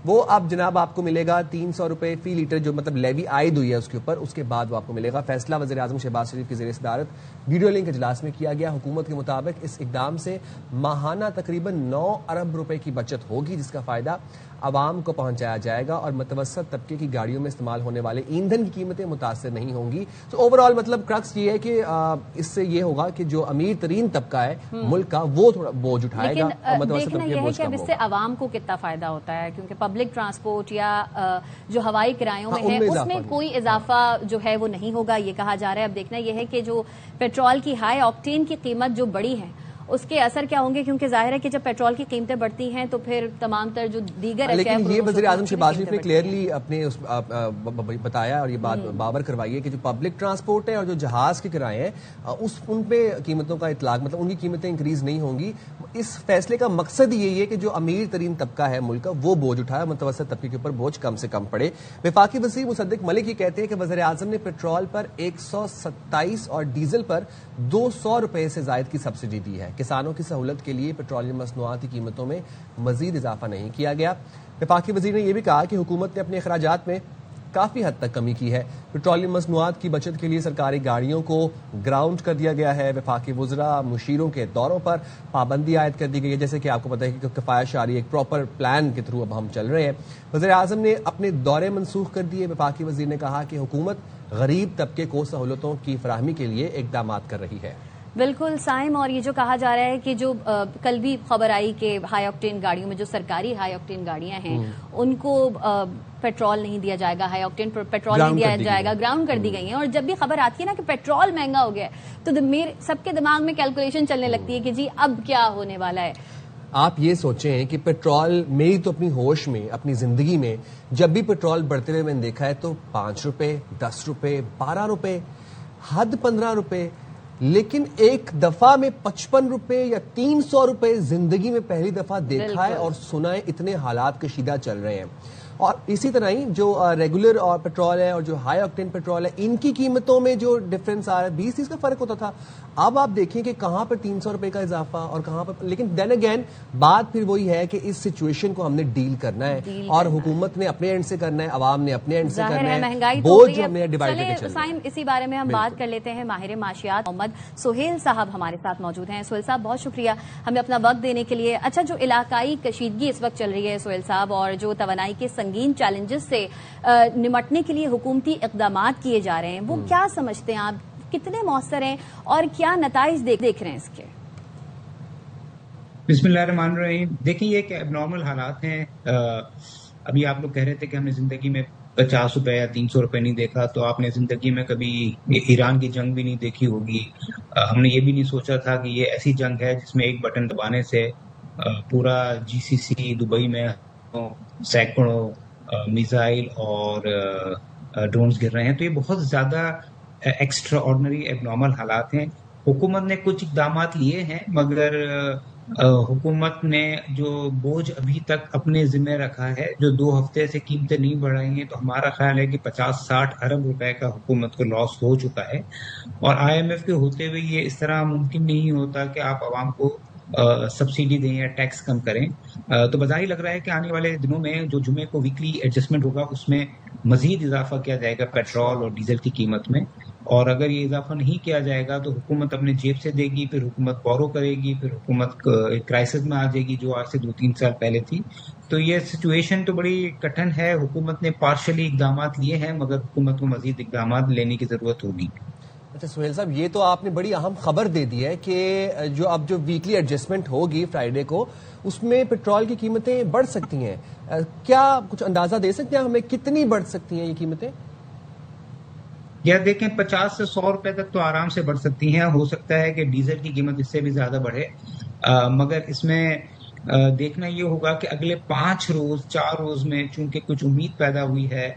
وہ اب جناب آپ کو ملے گا 300 روپے فی لیٹر، جو مطلب لیوی عائد ہوئی ہے اس کے اوپر، اس کے بعد وہ آپ کو ملے گا. فیصلہ وزیر اعظم شہباز شریف کی زیر صدارت ویڈیو لنک اجلاس میں کیا گیا. حکومت کے مطابق اس اقدام سے ماہانہ تقریباً 9 ارب روپے کی بچت ہوگی، جس کا فائدہ عوام کو پہنچایا جائے گا اور متوسط طبقے کی گاڑیوں میں استعمال ہونے والے ایندھن کی قیمتیں متاثر نہیں ہوں گی. تو اوور آل مطلب کرکس یہ ہے کہ اس سے یہ ہوگا کہ جو امیر ترین طبقہ ہے ملک کا وہ تھوڑا بوجھ اٹھائے گا اور متوسط طبقے کا بوجھ کم ہوگا. اس سے عوام کو کتنا فائدہ ہوتا ہے؟ کیونکہ پبلک ٹرانسپورٹ یا جو ہوائی کرایوں میں ہے اس میں کوئی اضافہ جو ہے وہ نہیں ہوگا، یہ کہا جا رہا ہے. اب دیکھنا یہ ہے کہ جو پیٹرول کی ہائی آکٹین کی قیمت جو بڑی ہے اس کے اثر کیا ہوں گے، کیونکہ ظاہر ہے کہ جب پیٹرول کی قیمتیں بڑھتی ہیں تو پھر تمام تر جو دیگر، لیکن یہ وزیر اعظم شہباز شریف نے کلیئرلی اپنے بتایا اور یہ بات بابر کروائی ہے کہ جو پبلک ٹرانسپورٹ ہے اور جو جہاز کے کرائے ہیں ان پہ قیمتوں کا اطلاق، مطلب ان کی قیمتیں انکریز نہیں ہوں گی. اس فیصلے کا مقصد یہی ہے کہ جو امیر ترین طبقہ ہے ملک کا وہ بوجھ اٹھائے، متوسط طبقے کے اوپر بوجھ کم سے کم پڑے. وفاقی وزیر مصدق ملک یہ کہتے ہیں کہ وزیر اعظم نے پیٹرول پر 127 اور ڈیزل پر 200 روپے سے زائد کی سبسڈی دی ہے. کسانوں کی سہولت کے لیے پیٹرولیم مصنوعات کی قیمتوں میں مزید اضافہ نہیں کیا گیا. وفاقی وزیر نے یہ بھی کہا کہ حکومت نے اپنے اخراجات میں کافی حد تک کمی کی ہے. پیٹرولیم مصنوعات کی بچت کے لیے سرکاری گاڑیوں کو گراؤنڈ کر دیا گیا ہے. وفاقی وزراء مشیروں کے دوروں پر پابندی عائد کر دی گئی ہے. جیسے کہ آپ کو پتہ ہے کہ کفایت شعاری ایک پراپر پلان کے تھرو اب ہم چل رہے ہیں. وزیر اعظم نے اپنے دورے منسوخ کر دیے. وفاقی وزیر نے کہا کہ حکومت غریب طبقے کو سہولتوں کی فراہمی کے لیے اقدامات کر رہی ہے. بالکل سائم، اور یہ جو کہا جا رہا ہے کہ جو کل بھی خبر آئی کہ ہائی آکٹین گاڑیوں میں جو سرکاری ہائی آکٹین گاڑیاں ہیں ان کو پیٹرول نہیں دیا جائے گا، ہائی آکٹین پیٹرول نہیں دیا جائے گا، گراؤنڈ کر دی گئی ہیں. اور جب بھی خبر آتی ہے نا کہ پیٹرول مہنگا ہو گیا ہے تو سب کے دماغ میں کیلکولیشن چلنے لگتی ہے کہ جی اب کیا ہونے والا ہے. آپ یہ سوچیں کہ پیٹرول، میری تو اپنی ہوش میں، اپنی زندگی میں جب بھی پیٹرول بڑھتے ہوئے میں نے دیکھا ہے تو 5 روپے، 10 روپے، 12 روپے، حد 15 روپے، لیکن ایک دفعہ میں 55 روپے یا 300 روپے زندگی میں پہلی دفعہ دیکھا ہے اور سنا ہے. اتنے حالات کشیدہ چل رہے ہیں. اور اسی طرح ہی جو ریگولر اور پیٹرول ہے اور جو ہائی آکٹین پیٹرول ہے ان کی قیمتوں میں جو ڈفرنس آ رہا ہے 20-30 کا فرق ہوتا تھا. اب آپ دیکھیں کہ کہاں پر 300 روپے کا اضافہ اور کہاں پر. لیکن دین اگین بات پھر وہی ہے کہ اس سچویشن کو ہم نے ڈیل کرنا ہے اور حکومت نے اپنے اینڈ سے کرنا ہے، عوام نے اپنے اینڈ سے کرنا ہے. مہنگائی بوجھ ہم نے ڈیوائڈ کر کے چلنا ہے. اسی بارے میں ہم بات کر لیتے ہیں. ماہر معاشیات محمد سہیل صاحب ہمارے ساتھ موجود ہیں. سہیل صاحب بہت شکریہ ہمیں اپنا وقت دینے کے لیے. اچھا، جو علاقائی کشیدگی اس وقت چل رہی ہے سہیل صاحب اور جو توانائی کے سنگین چیلنجز سے نمٹنے کے لیے حکومتی اقدامات کیے جا رہے ہیں، وہ کیا سمجھتے ہیں آپ؟ کتنے مؤثر ہیں اور کیا نتائج دیکھ رہے ہیں اس کے؟ بسم اللہ الرحمن الرحیم. دیکھیں یہ کہ اب نارمل حالات ہیں. ابھی آپ لوگ کہہ رہے تھے کہ ہم نے زندگی میں 50 روپے یا 300 روپے نہیں دیکھا، تو آپ نے زندگی میں کبھی ایران کی جنگ بھی نہیں دیکھی ہوگی. ہم نے یہ بھی نہیں سوچا تھا کہ یہ ایسی جنگ ہے جس میں ایک بٹن دبانے سے پورا GCC دبئی میں سینکڑوں میزائل اور ڈرونز گر رہے ہیں. تو یہ بہت زیادہ ایکسٹرا آرڈنری ایب نارمل حالات ہیں. حکومت نے کچھ اقدامات لیے ہیں، مگر حکومت نے جو بوجھ ابھی تک اپنے ذمہ رکھا ہے، جو 2 ہفتے سے قیمتیں نہیں بڑھائی ہیں، تو ہمارا خیال ہے کہ 50-60 ارب روپے کا حکومت کو لاس ہو چکا ہے. اور IMF کے ہوتے ہوئے یہ اس طرح ممکن نہیں ہوتا کہ آپ عوام کو سبسڈی دیں یا ٹیکس کم کریں. تو بظاہر لگ رہا ہے کہ آنے والے دنوں میں جو جمعے کو ویکلی ایڈجسٹمنٹ ہوگا اس میں مزید اضافہ کیا جائے گا پیٹرول اور ڈیزل کی قیمت میں. اور اگر یہ اضافہ نہیں کیا جائے گا تو حکومت اپنے جیب سے دے گی، پھر حکومت بورو کرے گی، پھر حکومت کرائسس میں آ جائے گی جو آج سے 2-3 سال پہلے تھی. تو یہ سچویشن تو بڑی کٹھن ہے. حکومت نے پارشلی اقدامات لیے ہیں، مگر حکومت کو مزید اقدامات لینے کی ضرورت ہوگی. اچھا سہیل صاحب، یہ تو آپ نے بڑی اہم خبر دے دی ہے کہ جو ویکلی ایڈجسٹمنٹ ہوگی فرائیڈے کو، اس میں پیٹرول کی قیمتیں بڑھ سکتی ہیں. کیا کچھ اندازہ دے سکتے ہیں ہمیں کتنی بڑھ سکتی ہیں یہ قیمتیں؟ یا دیکھیں 50 سے 100 روپے تک تو آرام سے بڑھ سکتی ہیں. ہو سکتا ہے کہ ڈیزل کی قیمت اس سے بھی زیادہ بڑھے، مگر اس میں دیکھنا یہ ہوگا کہ اگلے 4 روز میں چونکہ کچھ امید پیدا ہوئی ہے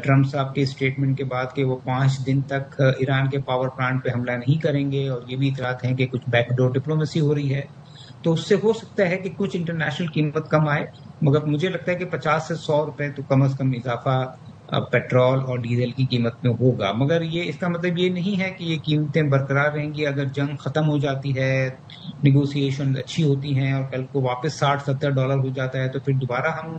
ٹرمپ صاحب کے اسٹیٹمنٹ کے بعد کہ وہ 5 دن تک ایران کے پاور پلانٹ پہ حملہ نہیں کریں گے، اور یہ بھی اطلاعات ہیں کہ کچھ بیک ڈور ڈپلومیسی ہو رہی ہے. تو اس سے ہو سکتا ہے کہ کچھ انٹرنیشنل قیمت کم آئے، مگر مجھے لگتا ہے کہ 50 سے 100 روپے تو کم از کم اضافہ پیٹرول اور ڈیزل کی قیمت میں ہوگا. مگر یہ اس کا مطلب یہ نہیں ہے کہ یہ قیمتیں برقرار رہیں گی. اگر جنگ ختم ہو جاتی ہے، نیگوسیشن اچھی ہوتی ہیں اور کل کو واپس $60-70 ہو جاتا ہے، تو پھر دوبارہ ہم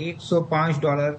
$105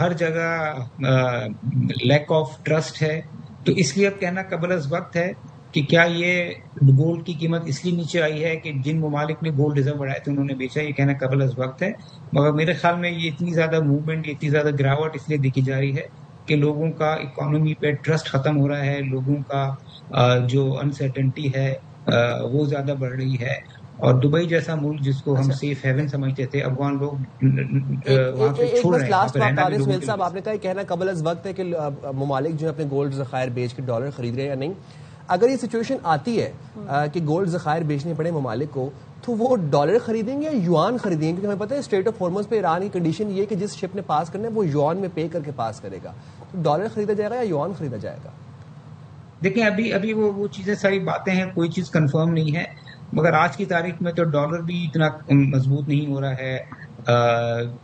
ہر جگہ لیک آف ٹرسٹ ہے، تو اس لیے اب کہنا قبل از وقت ہے کہ کیا یہ گولڈ کی قیمت اس لیے نیچے آئی ہے کہ جن ممالک نے گولڈ ریزرو بڑھائے تھے انہوں نے بیچا، یہ کہنا قبل از وقت ہے. مگر میرے خیال میں یہ اتنی زیادہ موومنٹ، یہ اتنی زیادہ گراوٹ اس لیے دیکھی جا رہی ہے کہ لوگوں کا اکانومی پہ ٹرسٹ ختم ہو رہا ہے، لوگوں کا جو انسرٹنٹی ہے وہ زیادہ بڑھ رہی ہے. اور دبئی جیسا ملک جس کو ہم سیف ہیون سمجھتے تھے، افغان لوگ وہاں سے چھوڑ رہے ہیں. لاسٹ بات سہیل صاحب، آپ نے کہا کہنا قبل از وقت ہے کہ ممالک جو ہے اپنے گولڈ ذخائر بیچ کے ڈالر خرید رہے ہیں یا نہیں. اگر یہ سچویشن آتی ہے کہ گولڈ ذخائر بیچنے پڑے ممالک کو، تو وہ ڈالر خریدیں گے یا یوان خریدیں گے؟ کیونکہ ہمیں پتہ ہے اسٹریٹ آف ہارمز پہ ایران کی کنڈیشن یہ ہے کہ جس شپ نے پاس کرنا ہے وہ یوان میں پے کر کے پاس کرے گا. تو ڈالر خریدا جائے گا یا یوان خریدا جائے گا؟ دیکھیں ابھی وہ چیزیں ساری باتیں ہیں، کوئی چیز کنفرم نہیں ہے. مگر آج کی تاریخ میں تو ڈالر بھی اتنا مضبوط نہیں ہو رہا ہے.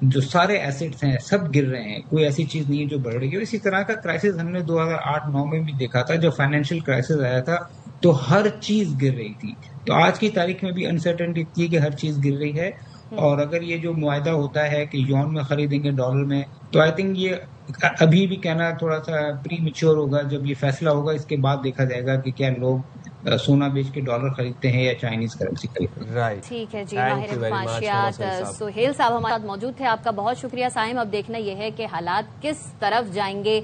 جو سارے ایسٹس ہیں سب گر رہے ہیں، کوئی ایسی چیز نہیں ہے جو بڑھ رہی ہے. اسی طرح کا کرائسس ہم نے 2008-9 میں بھی دیکھا تھا. جب فائنینشیل کرائسس آیا تھا تو ہر چیز گر رہی تھی. تو آج کی تاریخ میں بھی انسرٹنٹی تھی کہ ہر چیز گر رہی ہے. اور اگر یہ جو معاہدہ ہوتا ہے کہ یون میں خریدیں گے ڈالر میں، تو آئی تھنک یہ ابھی بھی کہنا تھوڑا سا پری میچور ہوگا. جب یہ فیصلہ ہوگا اس کے بعد دیکھا جائے گا کہ کیا لوگ سونا بیچ کے ڈالر خریدتے ہیں یا چائنیز کرنسی خریدتے ہیں. رائٹ، ٹھیک ہے جی. ماہر معاشیات سہیل صاحب ہمارے ساتھ موجود تھے. آپ کا بہت شکریہ. سائم، اب دیکھنا یہ ہے کہ حالات کس طرف جائیں گے.